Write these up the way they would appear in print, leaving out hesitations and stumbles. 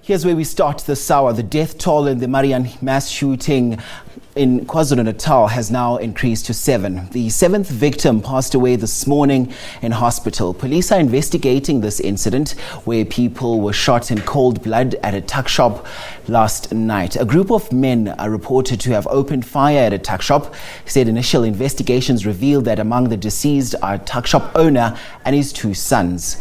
Here's where we start this hour. The death toll in the Mariannhill mass shooting in KwaZulu-Natal has now increased to 7. The 7th victim passed away this morning in hospital. Police are investigating this incident where people were shot in cold blood at a tuck shop last night. A group of men are reported to have opened fire at a tuck shop. Said initial investigations revealed that among the deceased are a tuck shop owner and his 2 sons.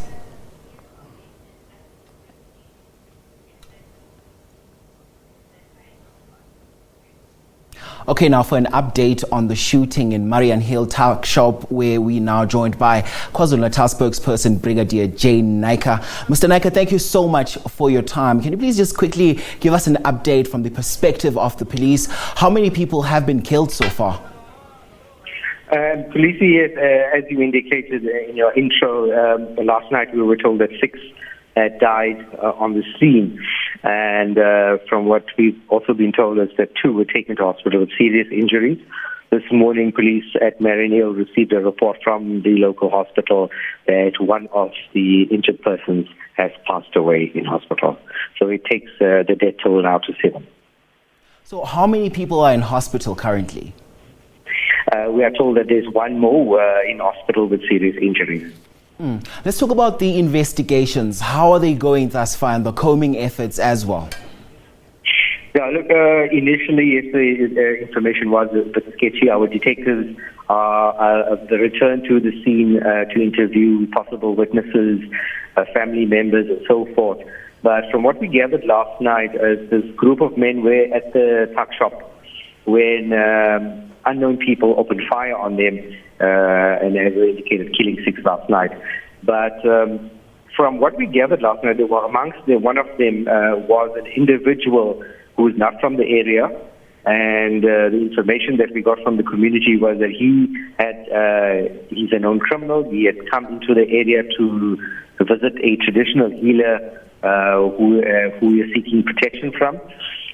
Okay, now for an update on the shooting in Mariannhill tuck shop, where we now joined by KwaZulu-Natal spokesperson Brigadier Jane Naika. Mr. Naika, thank you so much for your time. Can you please just quickly give us an update from the perspective of the police? How many people have been killed so far? Police, yes, as you indicated in your intro, last night we were told that 6 had died on the scene. And from what we've also been told is that 2 were taken to hospital with serious injuries. This morning, police at Mariannhill received a report from the local hospital that one of the injured persons has passed away in hospital. So it takes the death toll now to 7. So how many people are in hospital currently? We are told that there's 1 more in hospital with serious injuries. Let's talk about the investigations. How are they going thus far, and the combing efforts as well? Yeah, look, initially, if the information was a bit sketchy, our detectives the return to the scene to interview possible witnesses, family members, and so forth. But from what we gathered last night, this group of men were at the tuck shop when unknown people opened fire on them, and as we indicated, killing 6 last night. But from what we gathered last night, there were amongst them, one of them was an individual who is not from the area, and the information that we got from the community was that he's a known criminal. He had come into the area to visit a traditional healer who he is seeking protection from.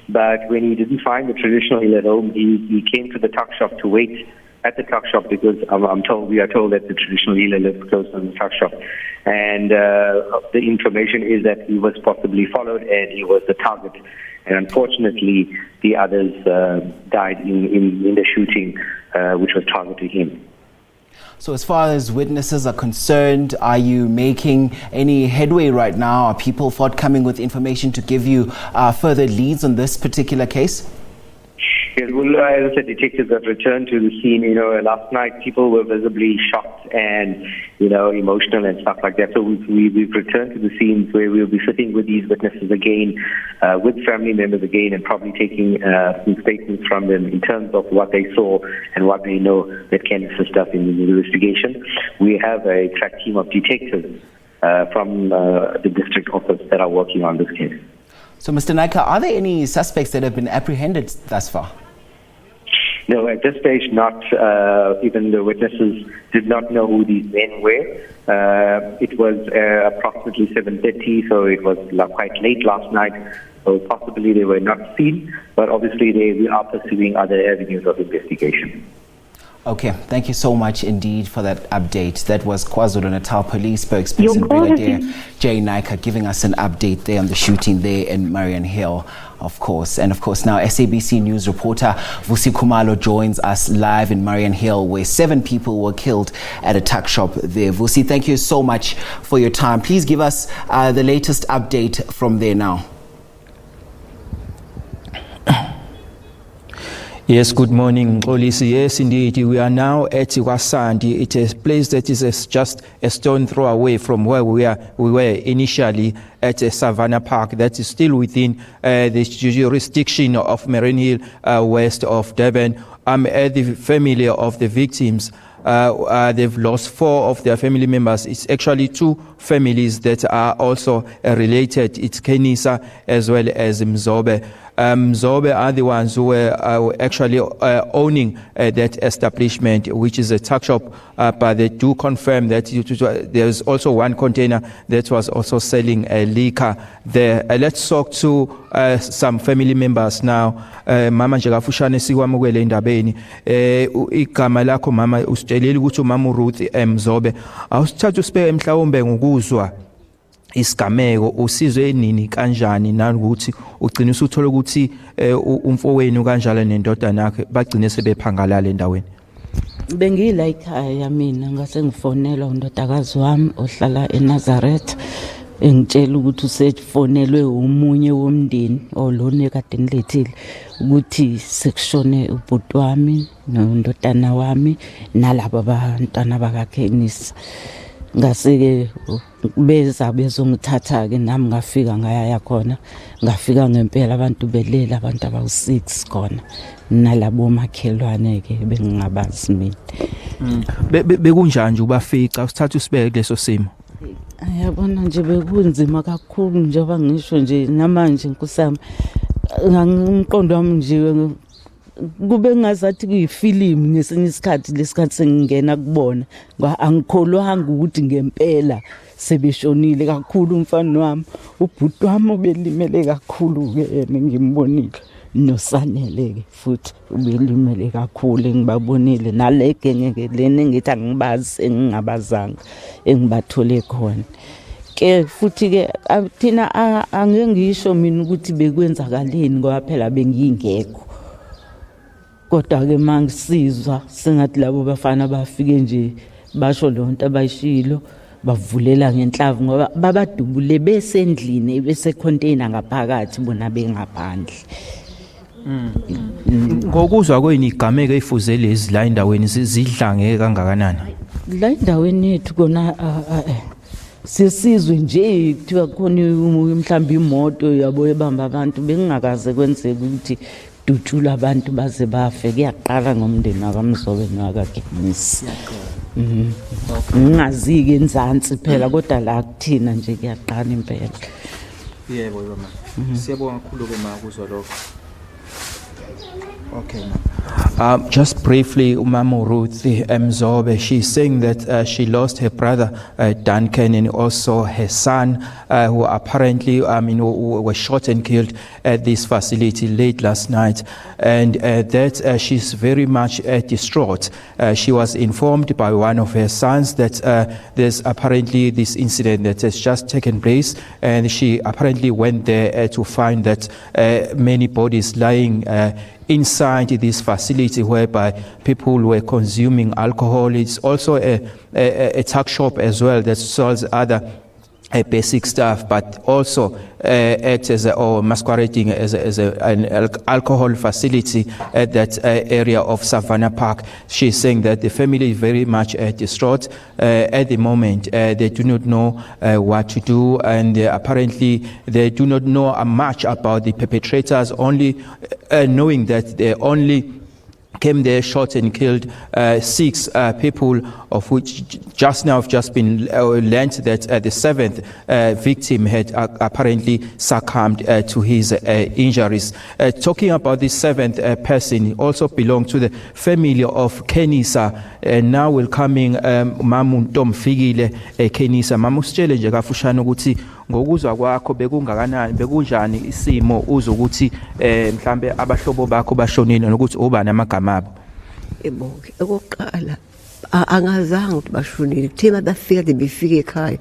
But when he didn't find the traditional healer at home, he came to the tuck shop to wait at the tuck shop because we are told that the traditional healer lives close to the tuck shop. And the information is that he was possibly followed and he was the target. And unfortunately, the others died in the shooting which was targeting him. So as far as witnesses are concerned, are you making any headway right now? Are people forthcoming with information to give you further leads on this particular case? Yes, well, as I said, detectives have returned to the scene. Last night people were visibly shocked and, emotional and stuff like that. So we've returned to the scenes where we'll be sitting with these witnesses again, with family members again, and probably taking some statements from them in terms of what they saw and what they know that can assist us in the investigation. We have a track team of detectives from the district office that are working on this case. So, Mr. Naika, are there any suspects that have been apprehended thus far? No, at this stage, not. Even the witnesses did not know who these men were. It was approximately 7:30, so it was quite late last night. So possibly they were not seen, but obviously we are pursuing other avenues of investigation. Okay, thank you so much indeed for that update. That was KwaZulu-Natal Police spokesperson Brigadier Jane Naika giving us an update there on the shooting there in Mariannhill, of course. And of course now SABC News reporter Vusi Khumalo joins us live in Mariannhill, where 7 people were killed at a tuck shop there. Vusi, thank you so much for your time. Please give us the latest update from there now. Yes, good morning, Xolisi. Yes, indeed. We are now at KwaSandi. It is a place that is just a stone throw away from where we were initially at Savannah Park. That is still within the jurisdiction of Mariannhill, west of Durban. I'm at the family of the victims. They've lost 4 of their family members. It's actually 2 families that are also related. It's Kenisa as well as Mzobe. Mzobe are the ones who were actually owning that establishment, which is a tuck shop, but they do confirm that there's also 1 container that was also selling liquor there. Let's talk to some family members now. Mama nje kafushane sikwamukele endabeni. Igama lakho mama usitshelile ukuthi uMama Ruth Mzobe. Awusithatha usibeke mhlawumbe ngokuzwa isigameko usizwe nini kanjani nanokuthi ugcina usuthola ukuthi umfowenu kanjalo nendodana yakhe bagcine sebephangalala endaweni? Bengila ekhaya mina ngase ngifonelwa undodakazi wami ohlala eNazareth engitshela ukuthi usefonelwe umunye womndeni olone kade ngilethile ukuthi sekushone ubhuti wami nondodana wami nalabo abantwana bakaKenisa. Ngase-ke beza bezongithatha ke nami ngafika ngaya khona, ngafika ngempela abantu belela abantu abawu6 khona nalabo makhelwane ke bengingabazi mina. Bekunjani nje ubafica usithatha usibeke kuleso simo? Ayabona nje bekunzima kakhulu njengoba ngisho nje namanje nkusami ngimqondo wami nje kube ngazathi kuyifilimu ngesinye isikhathi lesikhathi sengingena kubona angikholwanga ukuthi ngempela sebeshonile kakhulu umfana wami ubhuti wami ubelimele kakhulu ke yena ngimbonile nosanele ke futhi ubelimele kakhulu ngibabonile naleke ngeke lene ngithi angibazi engingabazanga engibathole khona ke futhi ke thina angeke ngisho mina ukuthi bekwenzakaleni ngoba phela bengingekho. Kodwa ke mangisizwa sengathi labo bafana bafike nje basho lonto abayishilo bavulela ngenhlavu ngoba babadubule besendlini bese container ngaphakathi bona bengaphandle. Ngokuzwa kweni igameko ezifuze lezi la endaweni zidlange kangakanani? La endaweni yethu kona sisizwe nje kuthiwa khona mhlawumbe imoto yabo ebamba abantu bengingakaze kwenzeka ukuthi dutshula abantu baze bafe kuyaqala ngomndeni wakamzobe nowakaKenisa. Ngingazike enzansi phela kodwa la kuthina nje kuyaqala impela. Yebo mama. Siyabonga kakhulu ke ma kuzwa lokho. Okay, just briefly, Umama Ruth Mzobe, she's saying that she lost her brother Duncan and also her son, who apparently were shot and killed at this facility late last night, and that she's very much distraught. She was informed by one of her sons that there's apparently this incident that has just taken place, and she apparently went there to find that many bodies lying inside this facility whereby people were consuming alcohol. It's also a tuck shop as well that sells other basic stuff, but also acts as or masquerading as an alcohol facility at that area of Savannah Park. She's saying that the family is very much distraught at the moment. They do not know what to do, and apparently they do not know much about the perpetrators, only knowing that they only came there, shot and killed 6 people, of which just now have just been learned that the 7th victim had apparently succumbed to his injuries. Talking about this 7th person, he also belonged to the family of Kenisa. Now welcoming Mamu Bheki Cele Kenisa. Mamu sitshele nje kafushane ukuthi ngokuzwa kwakho bekungakanani bekunjani isimo uzokuthi mhlambe abahlobo bakho bashonile nokuthi ubani amagama abo? Ebonke okokuqala angazange ukuthi bashonile kuthina bafika befika ekhaya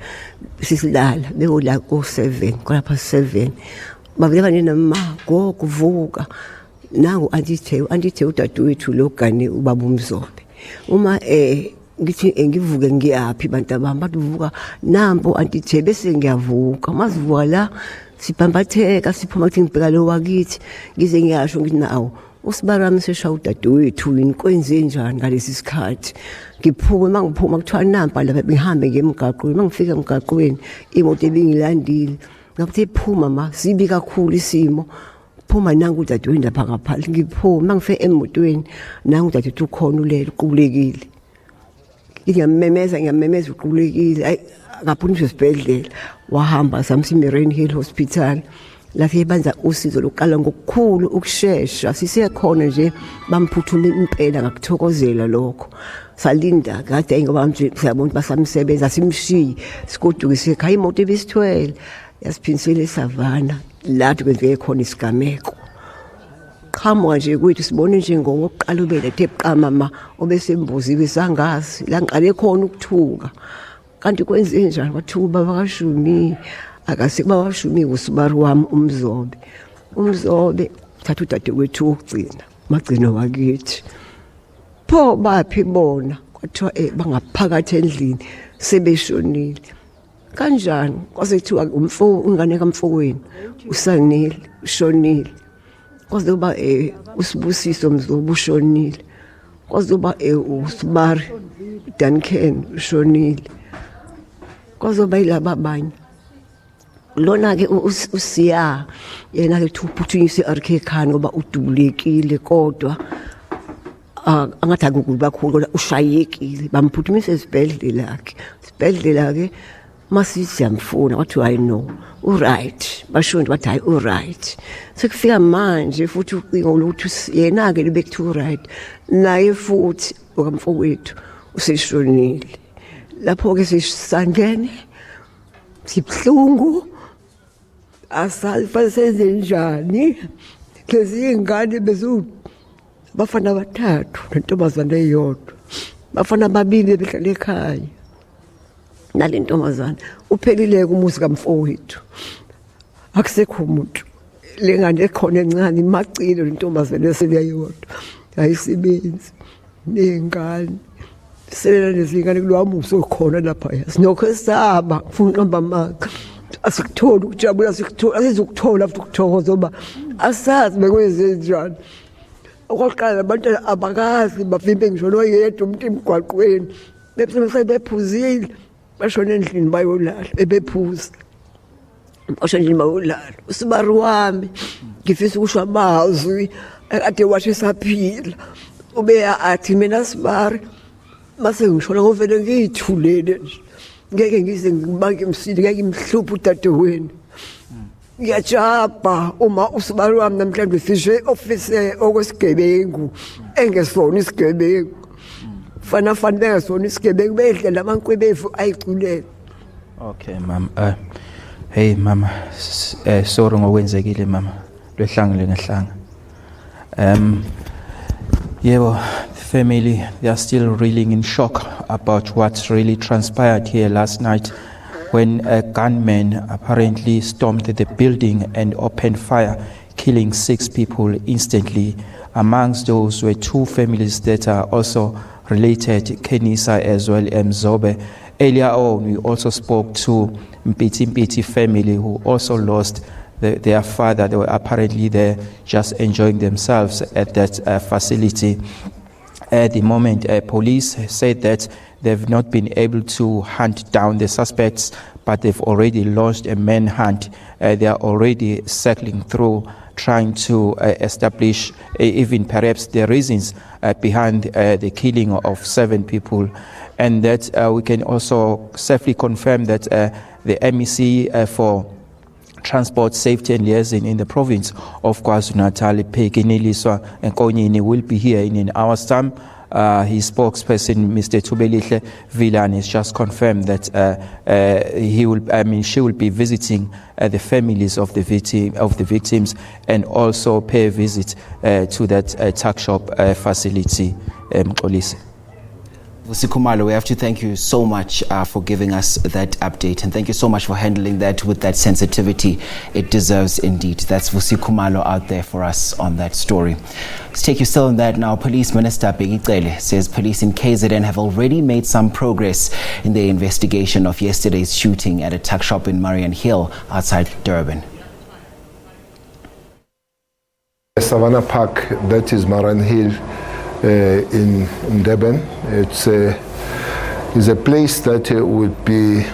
sisilala beyola ko7 kwapha 7 bavela nina gokuvuka nangu andithe udadewethu logane ubaba uMzobe uma ngithi ngivuke ngiyaphi bantu bami bavuka nampo andithe bese ngiyavuka mazivuka la sibhambatheka siphuma kuthi ngibheka lo wakithi ngize ngiyasho ngithi nawo usibarami sesha udadewethu yini kwenze njani ngalesi sikhathi ngiphume mangiphuma kuthiwa nampa lapha ngihambe ngemgaqweni mangifika emgaqweni imoto ebingilandile ngathi phuma ma sibi kakhulu isimo phuma nangu udadewethu lapha ngaphandle ngiphuma mangife emotweni nangu udadewethu ukhona ulele uqulekile ngiyamemeza uqulekile ay ngaphunyiswa esibhedlela wahamba samsi Mariannhill hospital lapho ebanza usizo lokuqala ngokukhulu ukusheshsha sisekhona nje bamphuthuma impela ngakuthokozela lokho salinda kade ngoba manje siyabona basamsebenza simshiyi sigodukise ekhaya imoto ebisithwele yasiphinsela eSavannah lapho kwenzeke khona isigameko qhamuka nje kwethu sibone nje ngokuqala ubelethe ebuqama ma obesembuziwe sangazi la ngiqale khona ukuthuka kanti kwenze njani wathiwa ubaba kaShumi akasekuba kaShumi usibari wami umzobe thatha udadewethu wokugcina magcino wakithi pho baphi bona kwathiwa bangaphakathi endlini sebeshonile kanjani kwasethiwa ingane kamfowenu usanile ushonile kwazoba usibusiso Mzobo ushonile kwazoba usibari Duncan ushonile kwazoba yilaba abanye lona ke usiya yena ke thuphuthunyise RK Khan ngoba udubulekile kodwa angathanga ukuba khulu ushayekile bamphuthumise esibhedlela ke masisi yamfuna wathi I know right bashonto bathi hayi right sekufika manje futhi ucingo lokuthi yena ke libekuthiwa right naye futhi okamfowethu useshonile lapho ke sisangene sibhlungu asafanele njani lezi ingane bafana bathathu nentombazane eyodwa bafana babili behlala ekhaya nale ntombazane uphelile umuzi kamfowethu akusekho umuntu lengane ekhona encane imacile lentombazane eseyodwa ayisebenzi nengane selela lezingane kulwamuso khona lapha sinokho esaba ufuna uqamba amaka asikutholi ukujabula asizokuthola futhi ukuthokoza ngoba asazi bekwenze njani okwaqala abantu abakazi bavimbe ngisho noyedwa umuntu emgwaqweni bephuzile bashona endlini bayolala bephuza bashona endlini bayolala usibari wami ngifisa ukusho amazwi ade washo saphila ube athi mina sibari mase ngishona ngovele ngiyithulele nje ngeke ngize ngibake imsidi ngeke imhluphe udadewenu ngiyajaba uma usibari wami namhlanje fishe office okwesigebengu engesona isigebengu fana bengasona isigebengu bedlela amankwebevu ayiculele. Okay mama, hey mama, sorry ngokwenzekile mama lwehlangile ngehlanga. Yebo, family, they are still reeling in shock about what really transpired here last night when a gunman apparently stormed the building and opened fire, killing 6 people instantly. Amongst those were 2 families that are also related, Kenisa as well as Mzobe. Earlier on, we also spoke to Mpiti family who also lost their father. They were apparently there just enjoying themselves at that facility. At the moment, police said that they've not been able to hunt down the suspects, but they've already launched a manhunt. They are already circling through, trying to establish even perhaps the reasons behind the killing of 7 people. And that we can also safely confirm that the MEC for Transport, Safety and Liaison in the province of KwaZulu-Natal, Pekineliswa and Konyini, will be here in an hour's time. His spokesperson, Mr. Tubelihle Villan, has just confirmed that she will be visiting the families of the victims and also pay a visit to that tuck shop facility. Vusikhumalo, we have to thank you so much for giving us that update, and thank you so much for handling that with that sensitivity it deserves indeed. That's Vusikhumalo out there for us on that story. Let's take you still on that now. Police Minister Bheki Cele says police in KZN have already made some progress in their investigation of yesterday's shooting at a tuck shop in Mariannhill outside Durban. Savannah Park, that is Mariannhill, in Durban. It's a place that would be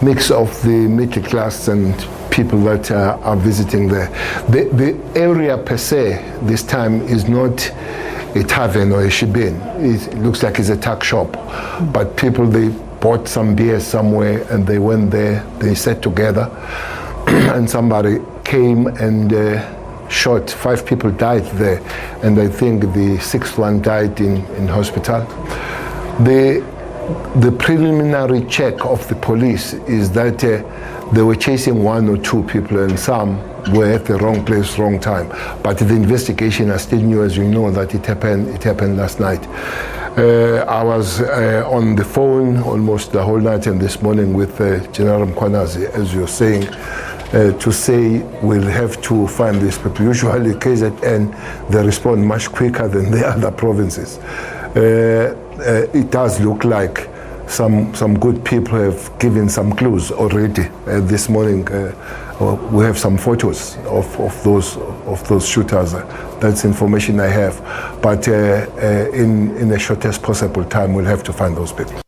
mix of the middle class and people that are visiting there. The area per se this time is not a tavern or a shebeen. It looks like it's a tuck shop, but people, they bought some beer somewhere and they went there, they sat together and somebody came and shot. 5 people died there, and I think the 6th one died in hospital. The preliminary check of the police is that they were chasing 1 or 2 people, and some were at the wrong place, wrong time. But the investigation is still new, as you know, that it happened last night. I was on the phone almost the whole night and this morning with General Mkhwanazi, as you're saying, to say we'll have to find these people. Usually KZN, they respond much quicker than the other provinces. It does look like some good people have given some clues already. This morning we have some photos of those shooters. That's information I have. But in the shortest possible time, we'll have to find those people.